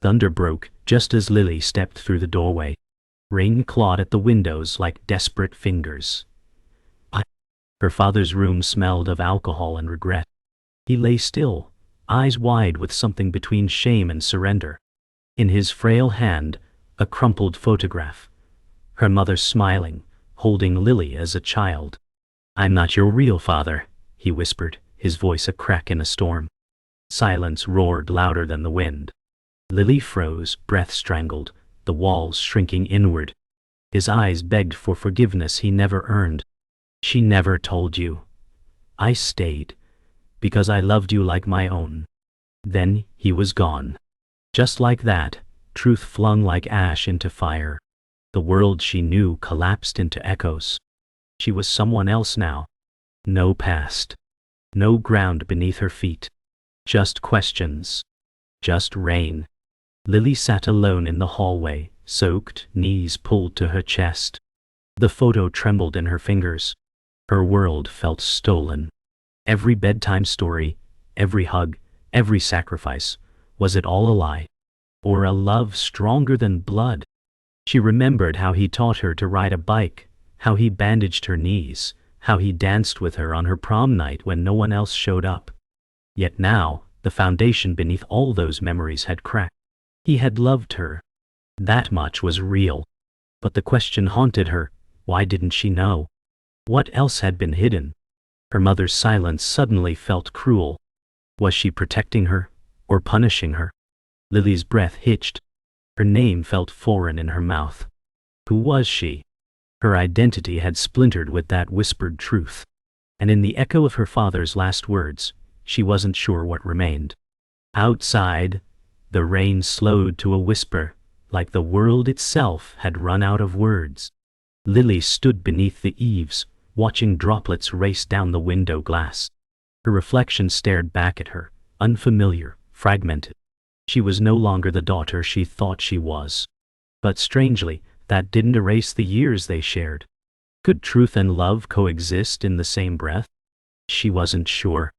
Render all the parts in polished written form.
Thunder broke just as Lily stepped through the doorway. Rain clawed at the windows like desperate fingers. Her father's room smelled of alcohol and regret. He lay still, eyes wide with something between shame and surrender. In his frail hand, a crumpled photograph. Her mother smiling, holding Lily as a child. "I'm not your real father," he whispered, his voice a crack in a storm. Silence roared louder than the wind. Lily froze, breath strangled, the walls shrinking inward. His eyes begged for forgiveness he never earned. "She never told you. I stayed, because I loved you like my own." Then he was gone. Just like that, truth flung like ash into fire. The world she knew collapsed into echoes. She was someone else now. No past. No ground beneath her feet. Just questions. Just rain. Lily sat alone in the hallway, soaked, knees pulled to her chest. The photo trembled in her fingers. Her world felt stolen. Every bedtime story, every hug, every sacrifice, was it all a lie? Or a love stronger than blood? She remembered how he taught her to ride a bike, how he bandaged her knees, how he danced with her on her prom night when no one else showed up. Yet now, the foundation beneath all those memories had cracked. He had loved her. That much was real. But the question haunted her, why didn't she know? What else had been hidden? Her mother's silence suddenly felt cruel. Was she protecting her, or punishing her? Lily's breath hitched. Her name felt foreign in her mouth. Who was she? Her identity had splintered with that whispered truth. And in the echo of her father's last words, she wasn't sure what remained. Outside, the rain slowed to a whisper, like the world itself had run out of words. Lily stood beneath the eaves, watching droplets race down the window glass. Her reflection stared back at her, unfamiliar, fragmented. She was no longer the daughter she thought she was. But strangely, that didn't erase the years they shared. Could truth and love coexist in the same breath? She wasn't sure.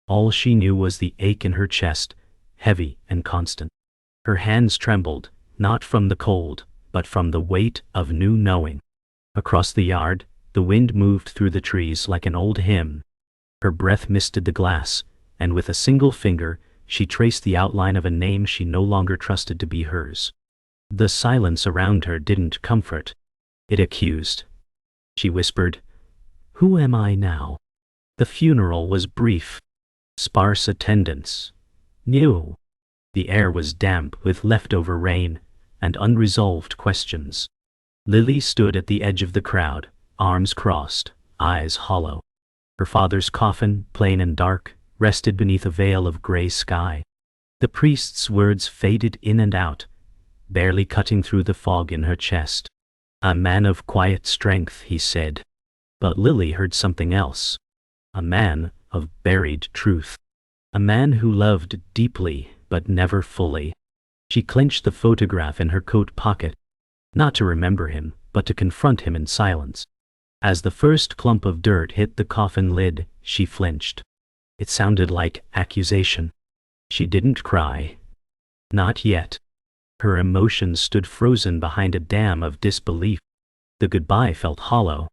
All she knew was the ache in her chest, heavy and constant. Her hands trembled, not from the cold, but from the weight of new knowing. Across the yard, the wind moved through the trees like an old hymn. Her breath misted the glass, and with a single finger, she traced the outline of a name she no longer trusted to be hers. The silence around her didn't comfort. It accused. She whispered, "Who am I now?" The funeral was brief. Sparse attendance. New. The air was damp with leftover rain and unresolved questions. Lily stood at the edge of the crowd, arms crossed, eyes hollow. Her father's coffin, plain and dark, rested beneath a veil of gray sky. The priest's words faded in and out, barely cutting through the fog in her chest. "A man of quiet strength," he said. But Lily heard something else. A man of buried truth. A man who loved deeply, but never fully. She clenched the photograph in her coat pocket, not to remember him, but to confront him in silence. As the first clump of dirt hit the coffin lid, she flinched. It sounded like accusation. She didn't cry. Not yet. Her emotions stood frozen behind a dam of disbelief. The goodbye felt hollow.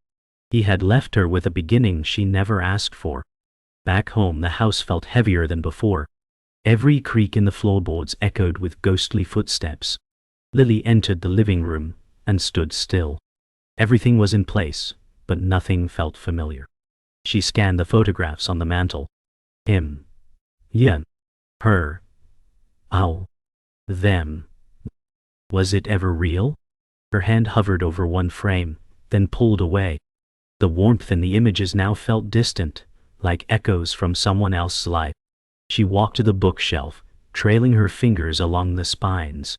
He had left her with a beginning she never asked for. Back home the house felt heavier than before. Every creak in the floorboards echoed with ghostly footsteps. Lily entered the living room and stood still. Everything was in place, but nothing felt familiar. She scanned the photographs on the mantel. Him. Yen. Her. Ow. Them. Was it ever real? Her hand hovered over one frame, then pulled away. The warmth in the images now felt distant, like echoes from someone else's life. She walked to the bookshelf, trailing her fingers along the spines.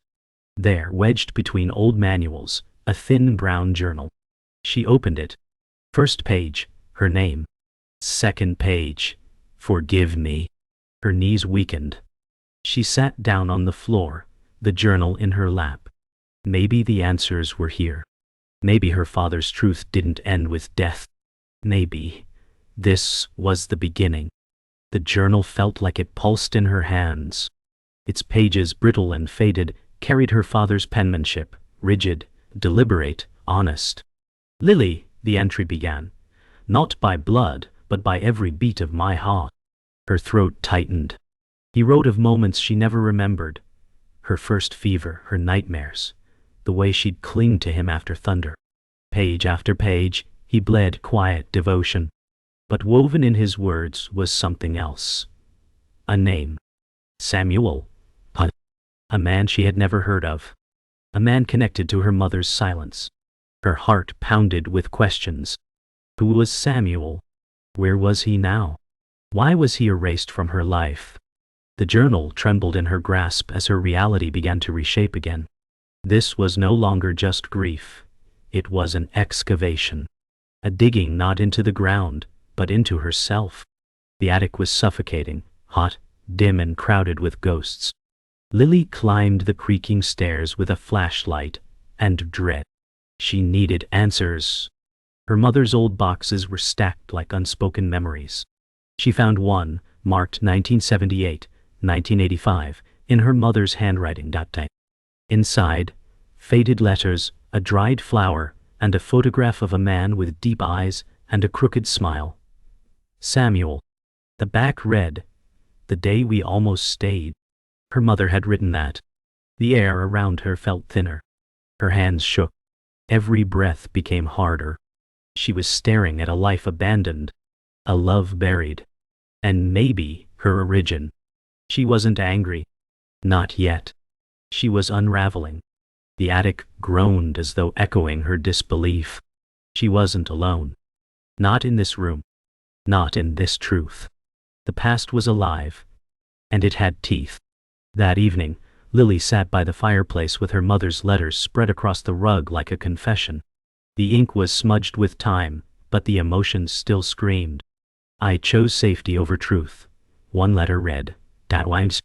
There, wedged between old manuals, a thin brown journal. She opened it. First page, her name. Second page, forgive me. Her knees weakened. She sat down on the floor, the journal in her lap. Maybe the answers were here. Maybe her father's truth didn't end with death. Maybe this was the beginning. The journal felt like it pulsed in her hands. Its pages, brittle and faded, carried her father's penmanship, rigid, deliberate, honest. "Lily," the entry began, "not by blood, but by every beat of my heart." Her throat tightened. He wrote of moments she never remembered. Her first fever, her nightmares, the way she'd cling to him after thunder. Page after page, he bled quiet devotion. But woven in his words was something else. A name. Samuel. A man she had never heard of. A man connected to her mother's silence. Her heart pounded with questions. Who was Samuel? Where was he now? Why was he erased from her life? The journal trembled in her grasp as her reality began to reshape again. This was no longer just grief. It was an excavation. A digging not into the ground, but into herself. The attic was suffocating, hot, dim and crowded with ghosts. Lily climbed the creaking stairs with a flashlight and dread. She needed answers. Her mother's old boxes were stacked like unspoken memories. She found one, marked 1978, 1985, in her mother's handwriting. Inside, faded letters, a dried flower, and a photograph of a man with deep eyes and a crooked smile. Samuel. The back read, "The day we almost stayed." Her mother had written that. The air around her felt thinner. Her hands shook. Every breath became harder. She was staring at a life abandoned, a love buried, and maybe her origin. She wasn't angry. Not yet. She was unraveling. The attic groaned as though echoing her disbelief. She wasn't alone. Not in this room. Not in this truth. The past was alive, and it had teeth. That evening, Lily sat by the fireplace with her mother's letters spread across the rug like a confession. The ink was smudged with time, but the emotions still screamed. "I chose safety over truth," one letter read. "That winds.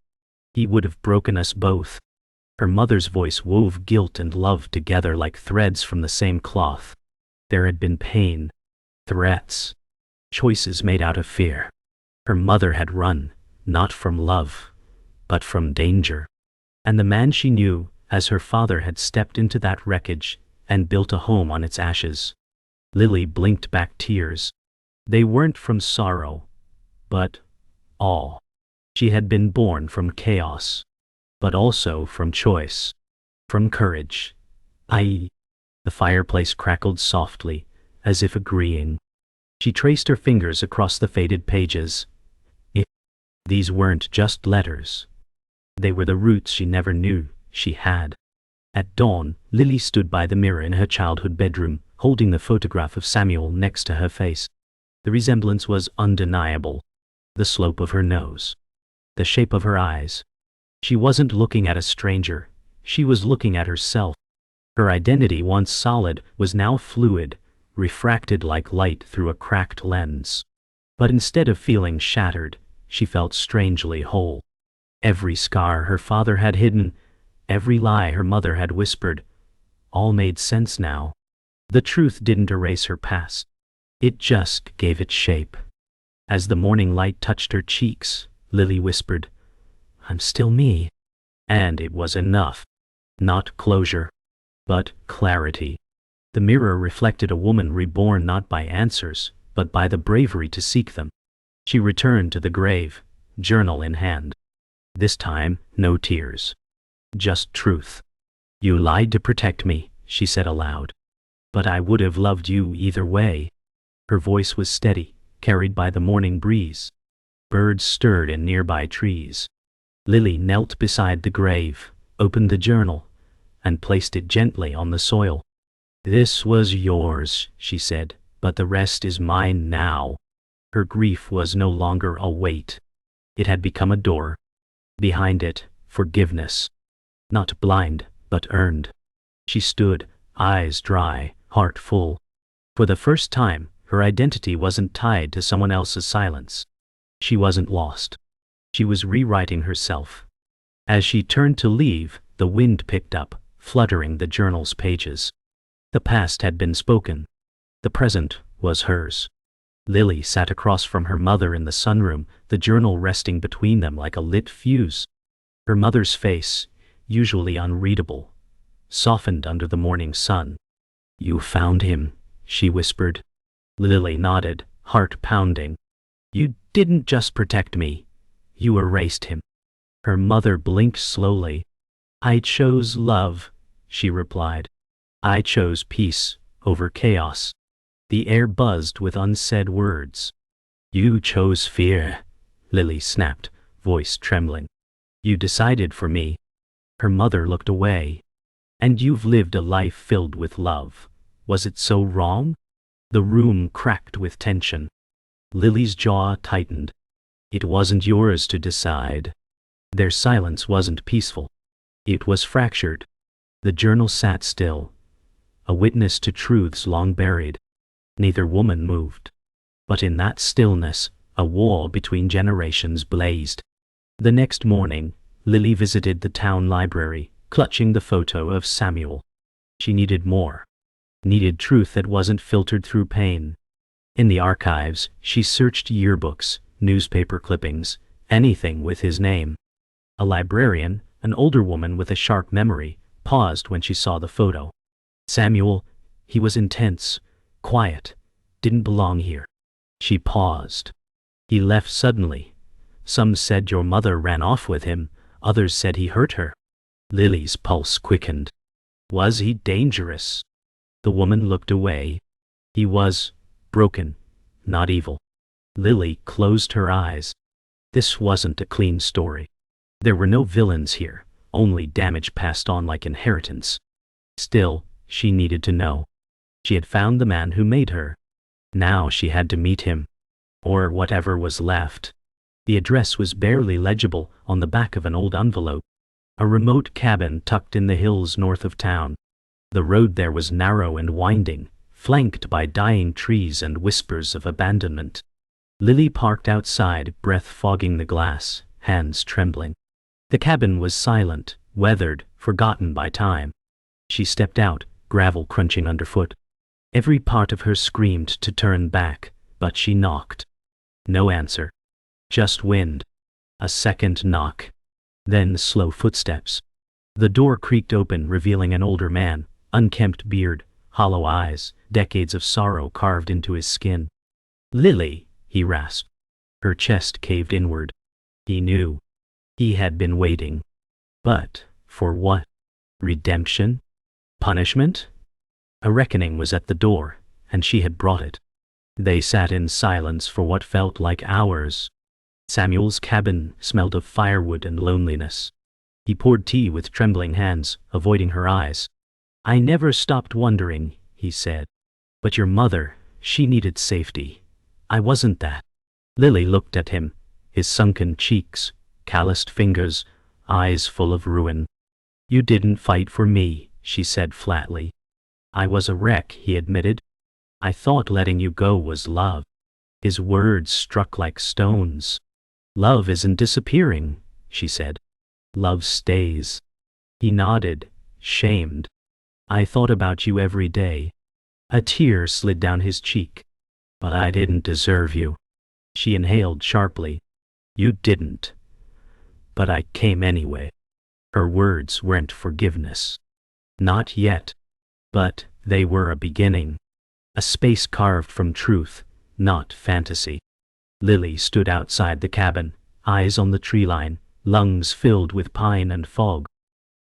He would have broken us both." Her mother's voice wove guilt and love together like threads from the same cloth. There had been pain, threats, choices made out of fear. Her mother had run, not from love, but from danger. And the man she knew, as her father, had stepped into that wreckage and built a home on its ashes. Lily blinked back tears. They weren't from sorrow, but awe. She had been born from chaos, but also from choice, from courage. The fireplace crackled softly, as if agreeing. She traced her fingers across the faded pages. These weren't just letters. They were the roots she never knew she had. At dawn, Lily stood by the mirror in her childhood bedroom, holding the photograph of Samuel next to her face. The resemblance was undeniable. The slope of her nose, the shape of her eyes. She wasn't looking at a stranger. She was looking at herself. Her identity, once solid, was now fluid, refracted like light through a cracked lens. But instead of feeling shattered, she felt strangely whole. Every scar her father had hidden, every lie her mother had whispered, all made sense now. The truth didn't erase her past. It just gave it shape. As the morning light touched her cheeks, Lily whispered, "I'm still me." And it was enough. Not closure, but clarity. The mirror reflected a woman reborn not by answers, but by the bravery to seek them. She returned to the grave, journal in hand. This time, no tears. Just truth. "You lied to protect me," she said aloud. "But I would have loved you either way." Her voice was steady, carried by the morning breeze. Birds stirred in nearby trees. Lily knelt beside the grave, opened the journal, and placed it gently on the soil. "This was yours," she said, "but the rest is mine now." Her grief was no longer a weight. It had become a door. Behind it, forgiveness. Not blind, but earned. She stood, eyes dry, heart full. For the first time, her identity wasn't tied to someone else's silence. She wasn't lost. She was rewriting herself. As she turned to leave, the wind picked up, fluttering the journal's pages. The past had been spoken. The present was hers. Lily sat across from her mother in the sunroom, the journal resting between them like a lit fuse. Her mother's face, usually unreadable, softened under the morning sun. "You found him," she whispered. Lily nodded, heart pounding. "You didn't just protect me. You erased him." Her mother blinked slowly. "I chose love," she replied. "I chose peace over chaos." The air buzzed with unsaid words. "You chose fear," Lily snapped, voice trembling. "You decided for me." Her mother looked away. "And you've lived a life filled with love. Was it so wrong?" The room cracked with tension. Lily's jaw tightened. "It wasn't yours to decide." Their silence wasn't peaceful. It was fractured. The journal sat still, a witness to truths long buried. Neither woman moved. But in that stillness, a wall between generations blazed. The next morning, Lily visited the town library, clutching the photo of Samuel. She needed more. Needed truth that wasn't filtered through pain. In the archives, she searched yearbooks, newspaper clippings, anything with his name. A librarian, an older woman with a sharp memory, paused when she saw the photo. Samuel, he was intense, quiet, didn't belong here. She paused. He left suddenly. Some said your mother ran off with him, others said he hurt her. Lily's pulse quickened. Was he dangerous? The woman looked away. He was broken, not evil. Lily closed her eyes. This wasn't a clean story. There were no villains here, only damage passed on like inheritance. Still, she needed to know. She had found the man who made her. Now she had to meet him. Or whatever was left. The address was barely legible on the back of an old envelope. A remote cabin tucked in the hills north of town. The road there was narrow and winding, flanked by dying trees and whispers of abandonment. Lily parked outside, breath fogging the glass, hands trembling. The cabin was silent, weathered, forgotten by time. She stepped out, gravel crunching underfoot. Every part of her screamed to turn back, but she knocked. No answer. Just wind. A second knock. Then slow footsteps. The door creaked open, revealing an older man, unkempt beard, hollow eyes, decades of sorrow carved into his skin. "Lily," he rasped. Her chest caved inward. He knew. He had been waiting. But for what? Redemption? Punishment? A reckoning was at the door, and she had brought it. They sat in silence for what felt like hours. Samuel's cabin smelled of firewood and loneliness. He poured tea with trembling hands, avoiding her eyes. "I never stopped wondering," he said. "But your mother, she needed safety. I wasn't that." Lily looked at him, his sunken cheeks, calloused fingers, eyes full of ruin. "You didn't fight for me," she said flatly. "I was a wreck," he admitted. "I thought letting you go was love." His words struck like stones. "Love isn't disappearing," she said. "Love stays." He nodded, shamed. "I thought about you every day." A tear slid down his cheek. "But I didn't deserve you." She inhaled sharply. "You didn't. But I came anyway." Her words weren't forgiveness. Not yet. But they were a beginning. A space carved from truth, not fantasy. Lily stood outside the cabin, eyes on the tree line, lungs filled with pine and fog.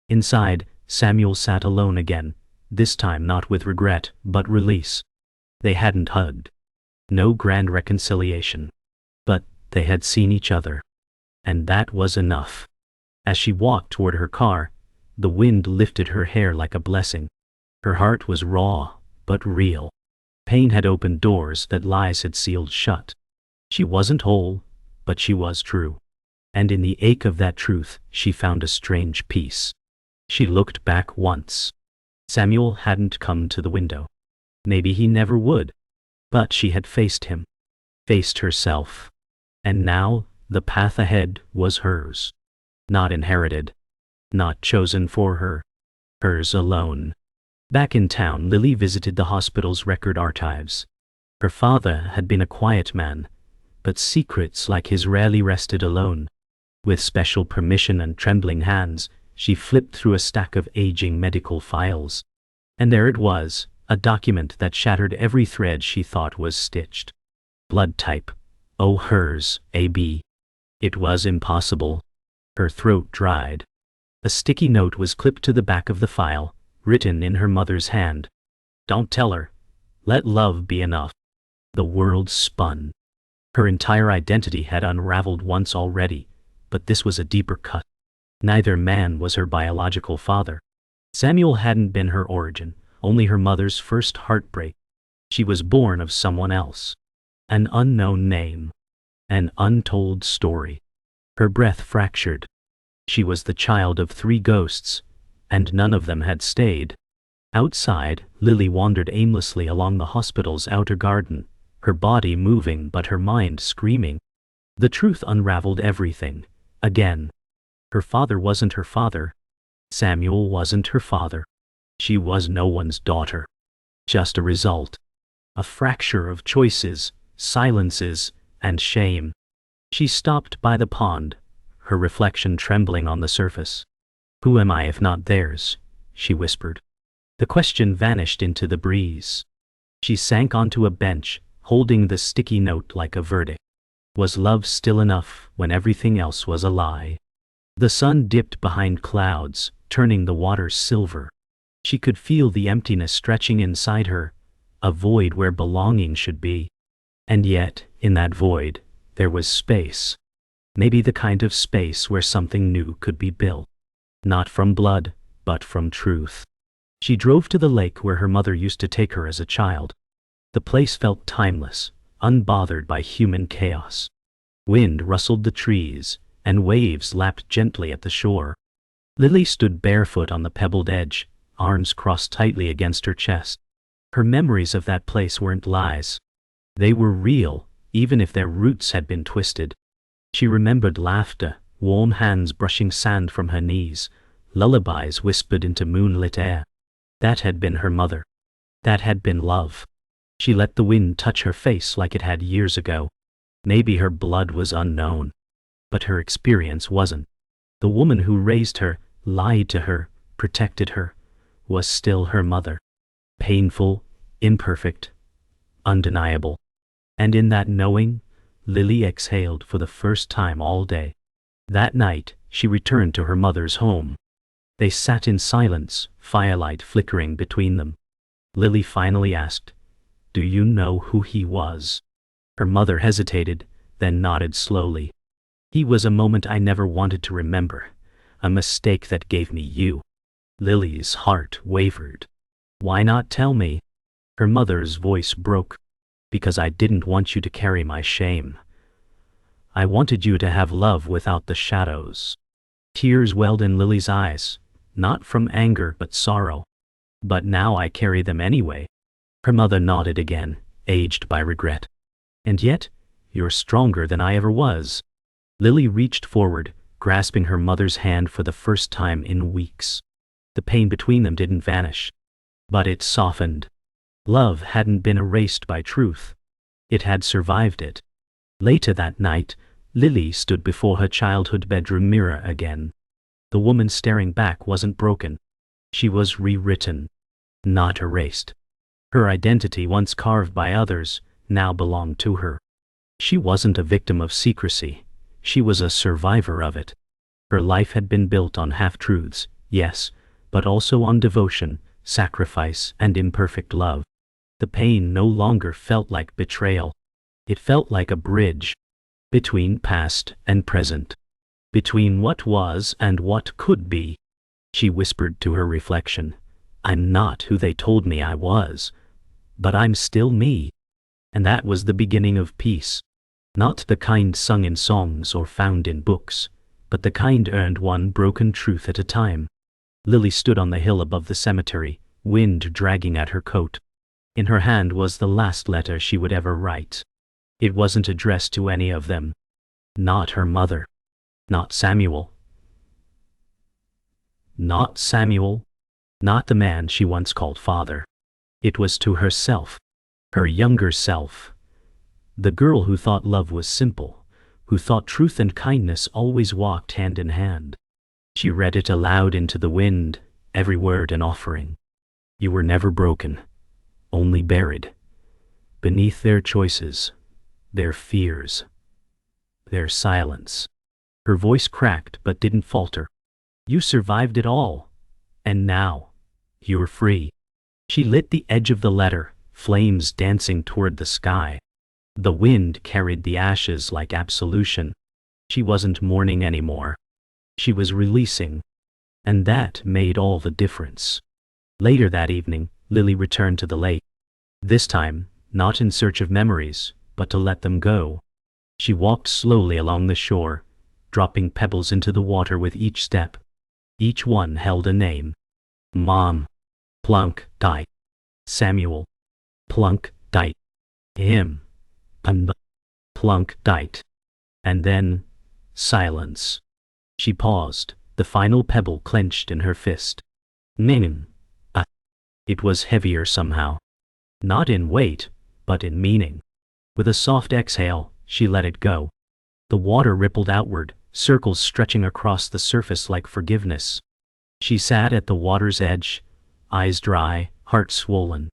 Inside, Samuel sat alone again, this time not with regret, but release. They hadn't hugged. No grand reconciliation. But they had seen each other. And that was enough. As she walked toward her car, the wind lifted her hair like a blessing. Her heart was raw, but real. Pain had opened doors that lies had sealed shut. She wasn't whole, but she was true. And in the ache of that truth, she found a strange peace. She looked back once. Samuel hadn't come to the window. Maybe he never would. But she had faced him. Faced herself. And now, the path ahead was hers. Not inherited. Not chosen for her. Hers alone. Back in town, Lily visited the hospital's record archives. Her father had been a quiet man, but secrets like his rarely rested alone. With special permission and trembling hands, she flipped through a stack of aging medical files. And there it was, a document that shattered every thread she thought was stitched. Blood type. Oh, hers, AB. It was impossible. Her throat dried. A sticky note was clipped to the back of the file, written in her mother's hand. Don't tell her. Let love be enough. The world spun. Her entire identity had unraveled once already, but this was a deeper cut. Neither man was her biological father. Samuel hadn't been her origin, only her mother's first heartbreak. She was born of someone else. An unknown name. An untold story. Her breath fractured. She was the child of 3 ghosts, and none of them had stayed. Outside, Lily wandered aimlessly along the hospital's outer garden, her body moving but her mind screaming. The truth unraveled everything. Again. Her father wasn't her father. Samuel wasn't her father. She was no one's daughter. Just a result. A fracture of choices, silences, and shame. She stopped by the pond, her reflection trembling on the surface. Who am I if not theirs? She whispered. The question vanished into the breeze. She sank onto a bench, holding the sticky note like a verdict. Was love still enough when everything else was a lie? The sun dipped behind clouds, turning the water silver. She could feel the emptiness stretching inside her, a void where belonging should be. And yet, in that void, there was space. Maybe the kind of space where something new could be built. Not from blood, but from truth. She drove to the lake where her mother used to take her as a child. The place felt timeless, unbothered by human chaos. Wind rustled the trees, and waves lapped gently at the shore. Lily stood barefoot on the pebbled edge, arms crossed tightly against her chest. Her memories of that place weren't lies. They were real, even if their roots had been twisted. She remembered laughter, warm hands brushing sand from her knees, lullabies whispered into moonlit air. That had been her mother. That had been love. She let the wind touch her face like it had years ago. Maybe her blood was unknown. But her experience wasn't. The woman who raised her, lied to her, protected her, was still her mother. Painful, imperfect, undeniable. And in that knowing, Lily exhaled for the first time all day. That night, she returned to her mother's home. They sat in silence, firelight flickering between them. Lily finally asked, "Do you know who he was?" Her mother hesitated, then nodded slowly. "He was a moment I never wanted to remember, a mistake that gave me you." Lily's heart wavered. "Why not tell me?" Her mother's voice broke. "Because I didn't want you to carry my shame. I wanted you to have love without the shadows." Tears welled in Lily's eyes, not from anger but sorrow. "But now I carry them anyway." Her mother nodded again, aged by regret. "And yet, you're stronger than I ever was." Lily reached forward, grasping her mother's hand for the first time in weeks. The pain between them didn't vanish, but it softened. Love hadn't been erased by truth. It had survived it. Later that night, Lily stood before her childhood bedroom mirror again. The woman staring back wasn't broken. She was rewritten, not erased. Her identity, once carved by others, now belonged to her. She wasn't a victim of secrecy. She was a survivor of it. Her life had been built on half-truths, yes, but also on devotion, sacrifice, and imperfect love. The pain no longer felt like betrayal. It felt like a bridge between past and present, between what was and what could be. She whispered to her reflection, "I'm not who they told me I was, but I'm still me." And that was the beginning of peace. Not the kind sung in songs or found in books, but the kind earned one broken truth at a time. Lily stood on the hill above the cemetery, wind dragging at her coat. In her hand was the last letter she would ever write. It wasn't addressed to any of them. Not her mother. Not Samuel. Not Samuel. Not the man she once called father. It was to herself. Her younger self. The girl who thought love was simple, who thought truth and kindness always walked hand in hand. She read it aloud into the wind, every word an offering. You were never broken, only buried. Beneath their choices, their fears, their silence. Her voice cracked but didn't falter. You survived it all. And now, you're free. She lit the edge of the letter, flames dancing toward the sky. The wind carried the ashes like absolution. She wasn't mourning anymore. She was releasing. And that made all the difference. Later that evening, Lily returned to the lake. This time, not in search of memories, but to let them go. She walked slowly along the shore, dropping pebbles into the water with each step. Each one held a name. Mom. Plunk, died. Samuel. Plunk, died. Him. Plunk, died. And then, silence. She paused, the final pebble clenched in her fist. Ning. It was heavier somehow. Not in weight, but in meaning. With a soft exhale, she let it go. The water rippled outward, circles stretching across the surface like forgiveness. She sat at the water's edge, eyes dry, heart swollen.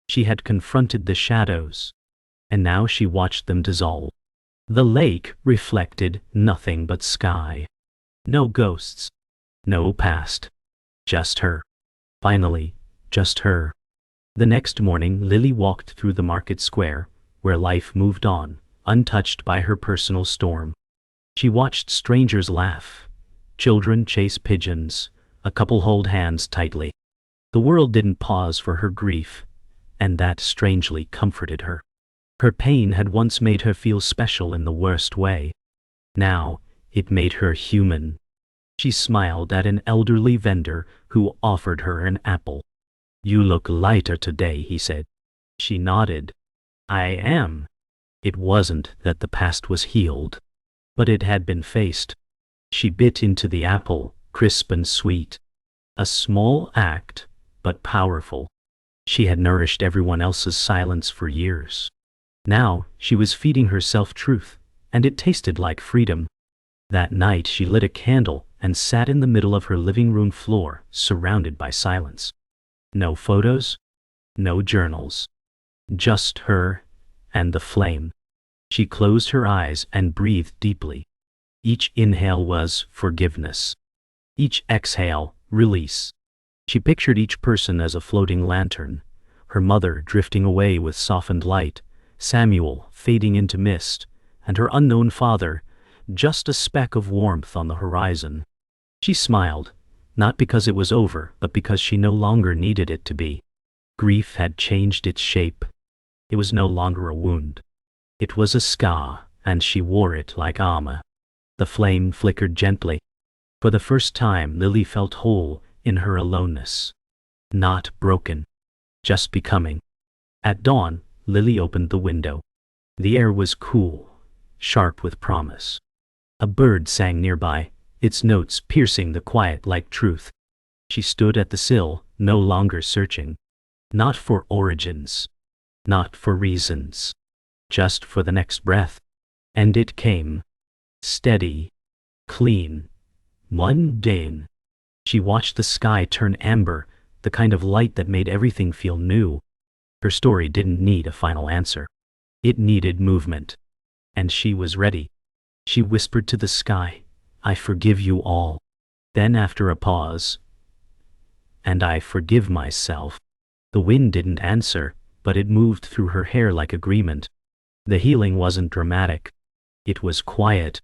She had confronted the shadows, and now she watched them dissolve. The lake reflected nothing but sky. No ghosts. No past. Just her. Finally, just her. The next morning, Lily walked through the market square, where life moved on, untouched by her personal storm. She watched strangers laugh, children chase pigeons, a couple hold hands tightly. The world didn't pause for her grief, and that strangely comforted her. Her pain had once made her feel special in the worst way. Now, it made her human. She smiled at an elderly vendor who offered her an apple. You look lighter today, he said. She nodded. I am. It wasn't that the past was healed, but it had been faced. She bit into the apple, crisp and sweet. A small act, but powerful. She had nourished everyone else's silence for years. Now, she was feeding herself truth, and it tasted like freedom. That night she lit a candle and sat in the middle of her living room floor, surrounded by silence. No photos, no journals. Just her and the flame. She closed her eyes and breathed deeply. Each inhale was forgiveness. Each exhale, release. She pictured each person as a floating lantern, her mother drifting away with softened light, Samuel fading into mist, and her unknown father, just a speck of warmth on the horizon. She smiled, not because it was over, but because she no longer needed it to be. Grief had changed its shape. It was no longer a wound. It was a scar, and she wore it like armor. The flame flickered gently. For the first time, Lily felt whole in her aloneness. Not broken, just becoming. At dawn, Lily opened the window. The air was cool, sharp with promise. A bird sang nearby, its notes piercing the quiet like truth. She stood at the sill, no longer searching. Not for origins. Not for reasons. Just for the next breath. And it came. Steady. Clean. Mundane. She watched the sky turn amber, the kind of light that made everything feel new. Her story didn't need a final answer. It needed movement. And she was ready. She whispered to the sky, I forgive you all. Then after a pause, and I forgive myself. The wind didn't answer, but it moved through her hair like agreement. The healing wasn't dramatic. It was quiet,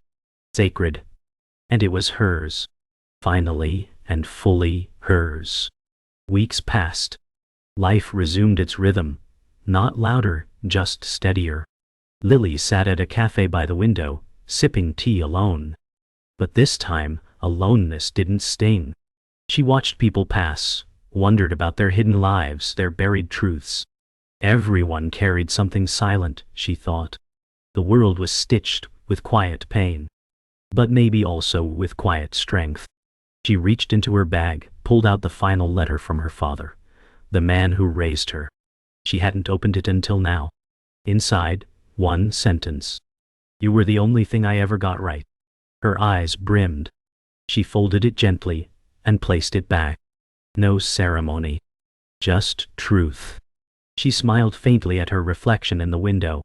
sacred, and it was hers. Finally and fully hers. Weeks passed. Life resumed its rhythm, not louder, just steadier. Lily sat at a cafe by the window, sipping tea alone. But this time, aloneness didn't sting. She watched people pass, wondered about their hidden lives, their buried truths. Everyone carried something silent, she thought. The world was stitched with quiet pain, but maybe also with quiet strength. She reached into her bag, pulled out the final letter from her father, the man who raised her. She hadn't opened it until now. Inside, one sentence. You were the only thing I ever got right. Her eyes brimmed. She folded it gently and placed it back. No ceremony. Just truth. She smiled faintly at her reflection in the window.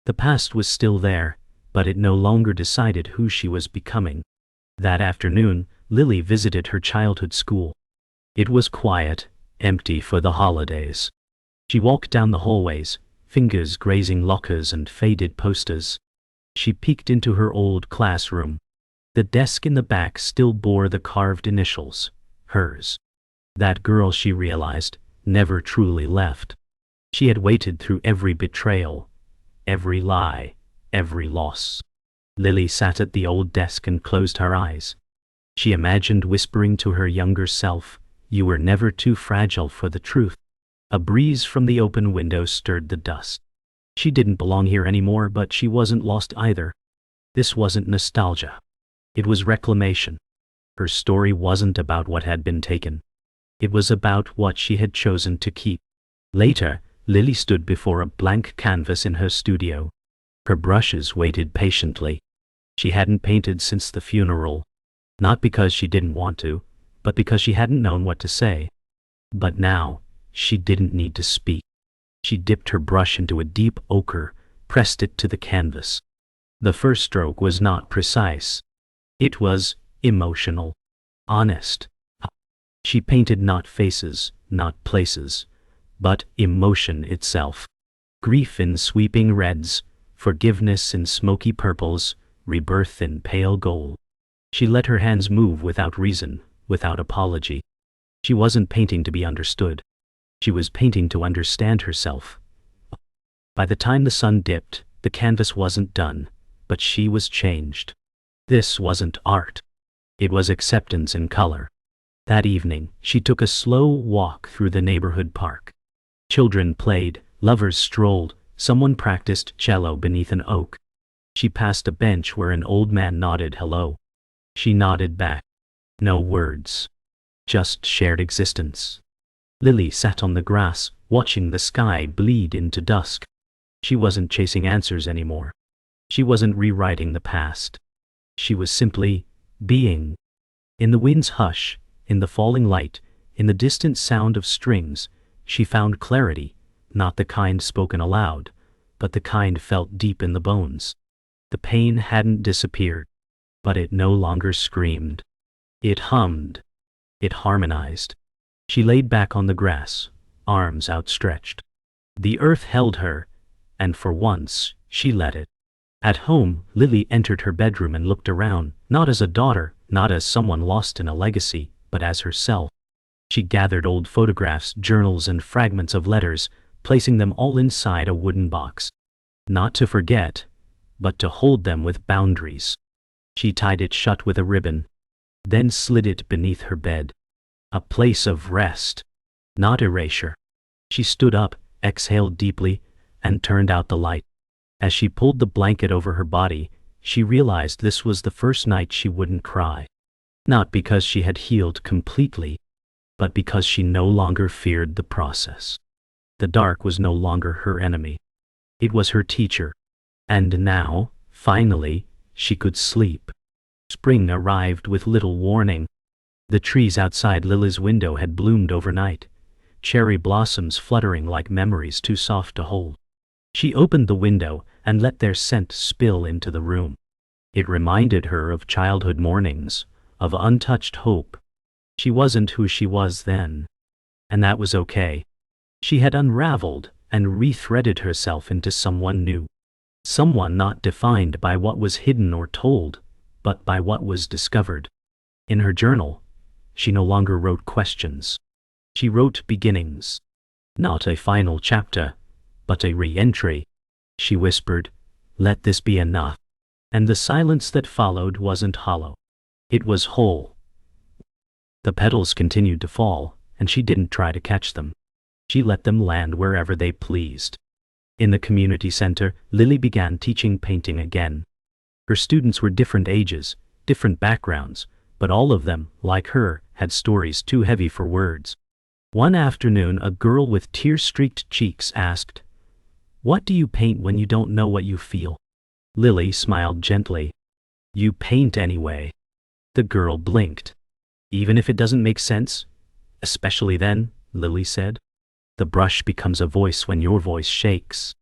The past was still there, but it no longer decided who she was becoming. That afternoon, Lily visited her childhood school. It was quiet, empty for the holidays. She walked down the hallways, fingers grazing lockers and faded posters. She peeked into her old classroom. The desk in the back still bore the carved initials, hers. That girl, she realized, never truly left. She had waited through every betrayal, every lie, every loss. Lily sat at the old desk and closed her eyes. She imagined whispering to her younger self, "You were never too fragile for the truth." A breeze from the open window stirred the dust. She didn't belong here anymore, but she wasn't lost either. This wasn't nostalgia. It was reclamation. Her story wasn't about what had been taken. It was about what she had chosen to keep. Later, Lily stood before a blank canvas in her studio. Her brushes waited patiently. She hadn't painted since the funeral. Not because she didn't want to, but because she hadn't known what to say. But now, she didn't need to speak. She dipped her brush into a deep ochre, pressed it to the canvas. The first stroke was not precise. It was emotional, honest. She painted not faces, not places, but emotion itself. Grief in sweeping reds, forgiveness in smoky purples, rebirth in pale gold. She let her hands move without reason, without apology. She wasn't painting to be understood. She was painting to understand herself. By the time the sun dipped, the canvas wasn't done, but she was changed. This wasn't art. It was acceptance in color. That evening, she took a slow walk through the neighborhood park. Children played, lovers strolled, someone practiced cello beneath an oak. She passed a bench where an old man nodded hello. She nodded back. No words. Just shared existence. Lily sat on the grass, watching the sky bleed into dusk. She wasn't chasing answers anymore. She wasn't rewriting the past. She was simply being. In the wind's hush, in the falling light, in the distant sound of strings, she found clarity, not the kind spoken aloud, but the kind felt deep in the bones. The pain hadn't disappeared, but it no longer screamed. It hummed. It harmonized. She laid back on the grass, arms outstretched. The earth held her, and for once, she let it. At home, Lily entered her bedroom and looked around, not as a daughter, not as someone lost in a legacy, but as herself. She gathered old photographs, journals, and fragments of letters, placing them all inside a wooden box. Not to forget, but to hold them with boundaries. She tied it shut with a ribbon, then slid it beneath her bed. A place of rest, not erasure. She stood up, exhaled deeply, and turned out the light. As she pulled the blanket over her body, she realized this was the first night she wouldn't cry. Not because she had healed completely, but because she no longer feared the process. The dark was no longer her enemy. It was her teacher. And now, finally, she could sleep. Spring arrived with little warning. The trees outside Lily's window had bloomed overnight, cherry blossoms fluttering like memories too soft to hold. She opened the window and let their scent spill into the room. It reminded her of childhood mornings, of untouched hope. She wasn't who she was then, and that was okay. She had unraveled and rethreaded herself into someone new. Someone not defined by what was hidden or told, but by what was discovered. In her journal, she no longer wrote questions. She wrote beginnings. Not a final chapter, but a re-entry. She whispered, "Let this be enough." And the silence that followed wasn't hollow. It was whole. The petals continued to fall, and she didn't try to catch them. She let them land wherever they pleased. In the community center, Lily began teaching painting again. Her students were different ages, different backgrounds, but all of them, like her, had stories too heavy for words. One afternoon, a girl with tear-streaked cheeks asked, "What do you paint when you don't know what you feel?" Lily smiled gently. You paint anyway. The girl blinked. Even if it doesn't make sense? Especially then, Lily said. The brush becomes a voice when your voice shakes.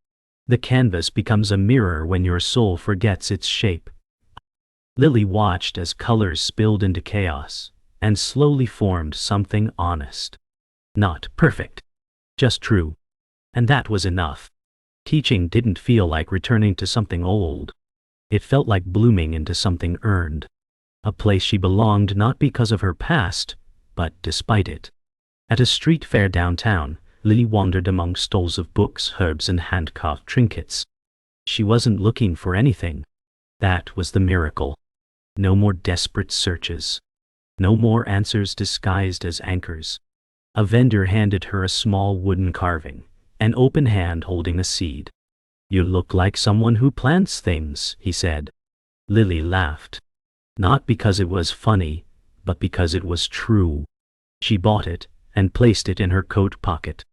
The canvas becomes a mirror when your soul forgets its shape. Lily watched as colors spilled into chaos, and slowly formed something honest. Not perfect, just true. And that was enough. Teaching didn't feel like returning to something old. It felt like blooming into something earned. A place she belonged not because of her past, but despite it. At a street fair downtown, Lily wandered among stalls of books, herbs, and hand-carved trinkets. She wasn't looking for anything. That was the miracle. No more desperate searches. No more answers disguised as anchors. A vendor handed her a small wooden carving, an open hand holding a seed. You look like someone who plants things, he said. Lily laughed. Not because it was funny, but because it was true. She bought it and placed it in her coat pocket.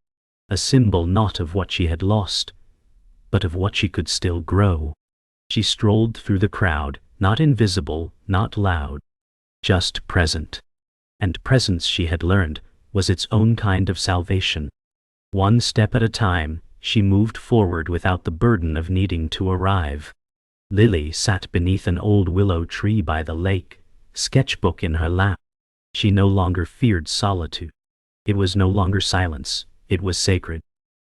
A symbol not of what she had lost, but of what she could still grow. She strolled through the crowd, not invisible, not loud, just present. And presence, she had learned, was its own kind of salvation. One step at a time, she moved forward without the burden of needing to arrive. Lily sat beneath an old willow tree by the lake, sketchbook in her lap. She no longer feared solitude. It was no longer silence, it was sacred.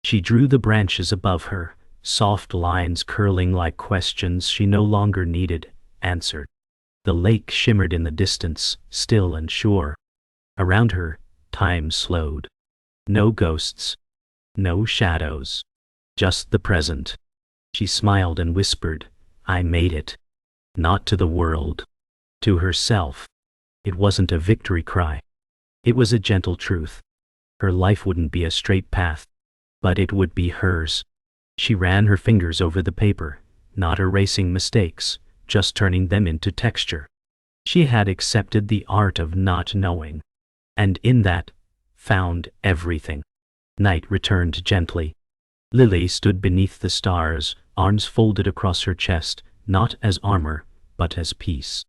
She drew the branches above her, soft lines curling like questions she no longer needed answered. The lake shimmered in the distance, still and sure. Around her, time slowed. No ghosts, no shadows, just the present. She smiled and whispered, I made it. Not to the world, to herself. It wasn't a victory cry. It was a gentle truth. Her life wouldn't be a straight path, but it would be hers. She ran her fingers over the paper, not erasing mistakes, just turning them into texture. She had accepted the art of not knowing, and in that, found everything. Night returned gently. Lily stood beneath the stars, arms folded across her chest, not as armor, but as peace.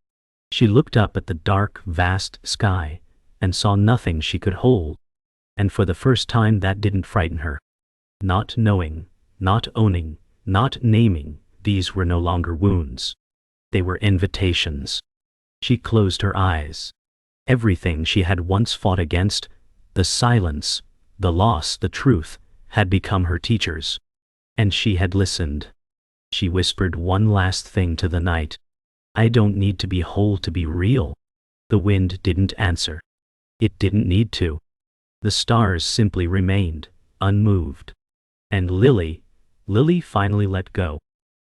She looked up at the dark, vast sky, and saw nothing she could hold. And for the first time that didn't frighten her. Not knowing, not owning, not naming, these were no longer wounds. They were invitations. She closed her eyes. Everything she had once fought against, the silence, the loss, the truth, had become her teachers. And she had listened. She whispered one last thing to the night. I don't need to be whole to be real. The wind didn't answer. It didn't need to. The stars simply remained, unmoved. And Lily finally let go.